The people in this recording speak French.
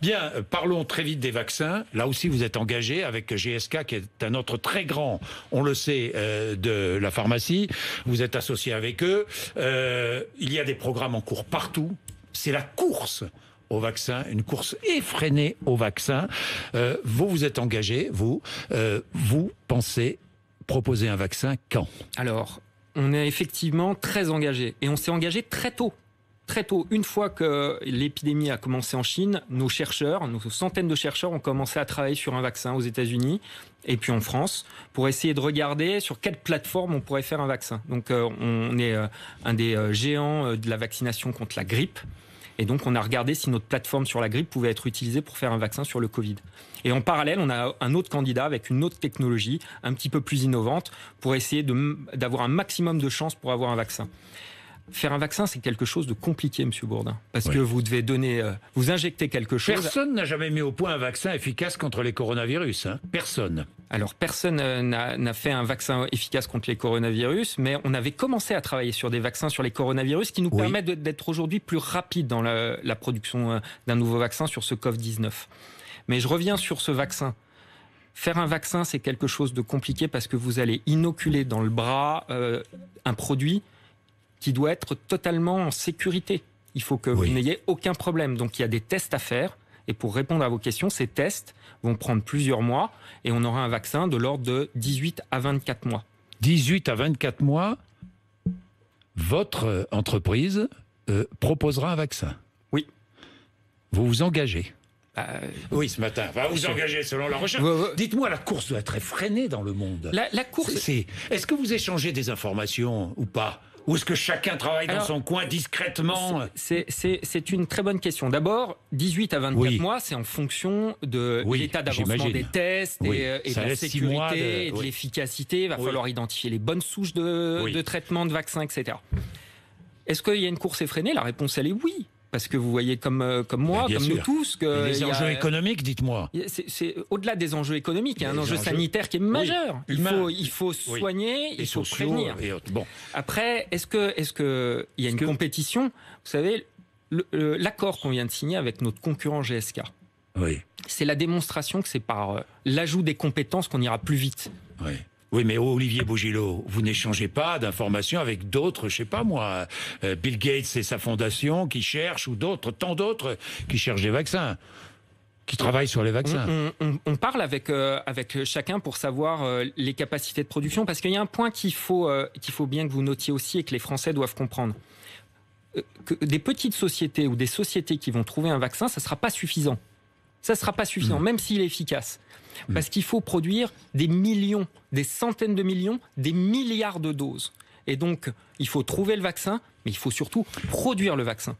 Bien, parlons très vite des vaccins. Là aussi, vous êtes engagé avec GSK, qui est un autre très grand, on le sait, de la pharmacie. Vous êtes associé avec eux. Il y a des programmes en cours partout. C'est la course au vaccin, une course effrénée au vaccin. Vous êtes engagé, vous pensez proposer un vaccin quand ? Alors, on est effectivement très engagé. Et on s'est engagé très tôt. Très tôt, une fois que l'épidémie a commencé en Chine, nos centaines de chercheurs ont commencé à travailler sur un vaccin aux États-Unis et puis en France pour essayer de regarder sur quelle plateforme on pourrait faire un vaccin. Donc on est un des géants de la vaccination contre la grippe. Et donc, on a regardé si notre plateforme sur la grippe pouvait être utilisée pour faire un vaccin sur le Covid. Et en parallèle, on a un autre candidat avec une autre technologie un petit peu plus innovante pour essayer d'avoir un maximum de chances pour avoir un vaccin. Faire un vaccin, c'est quelque chose de compliqué, Monsieur Bourdin, parce que vous devez vous injecter quelque chose. Personne n'a jamais mis au point un vaccin efficace contre les coronavirus. Hein. Personne. Alors, personne n'a fait un vaccin efficace contre les coronavirus, mais on avait commencé à travailler sur des vaccins sur les coronavirus qui nous permettent d'être aujourd'hui plus rapides dans la production d'un nouveau vaccin sur ce Covid-19. Mais je reviens sur ce vaccin. Faire un vaccin, c'est quelque chose de compliqué parce que vous allez inoculer dans le bras un produit qui doit être totalement en sécurité. Il faut que vous n'ayez aucun problème. Donc, il y a des tests à faire. Et pour répondre à vos questions, ces tests vont prendre plusieurs mois et on aura un vaccin de l'ordre de 18 à 24 mois. 18 à 24 mois, votre entreprise proposera un vaccin. Oui. Vous vous engagez. Oui, ce matin. Vous engagez selon la recherche. Dites-moi, la course doit être effrénée dans le monde. La course... Est-ce que vous échangez des informations ou pas ? Ou est-ce que chacun travaille dans son coin discrètement ? C'est une très bonne question. D'abord, 18 à 24 mois, c'est en fonction de l'état d'avancement des tests et de la sécurité et de l'efficacité. Il va falloir identifier les bonnes souches de traitement, de vaccins, etc. Est-ce qu'il y a une course effrénée ? La réponse, elle est oui. Parce que vous voyez comme moi, comme nous tous... que les enjeux économiques, dites-moi. C'est au-delà des enjeux économiques, il y a un enjeu sanitaire qui est majeur. Il faut soigner, il faut prévenir. Après, est-ce qu'il y a une compétition ? Vous savez, l'accord qu'on vient de signer avec notre concurrent GSK, c'est la démonstration que c'est par l'ajout des compétences qu'on ira plus vite. Oui, mais Olivier Bougilot, vous n'échangez pas d'informations avec d'autres, je sais pas moi, Bill Gates et sa fondation qui cherchent, ou tant d'autres qui cherchent des vaccins, qui travaillent sur les vaccins. On parle avec chacun pour savoir les capacités de production, parce qu'il y a un point qu'il faut bien que vous notiez aussi et que les Français doivent comprendre. Que des petites sociétés ou des sociétés qui vont trouver un vaccin, ça ne sera pas suffisant. Ça ne sera pas suffisant, même s'il est efficace. Parce qu'il faut produire des millions, des centaines de millions, des milliards de doses. Et donc, il faut trouver le vaccin, mais il faut surtout produire le vaccin.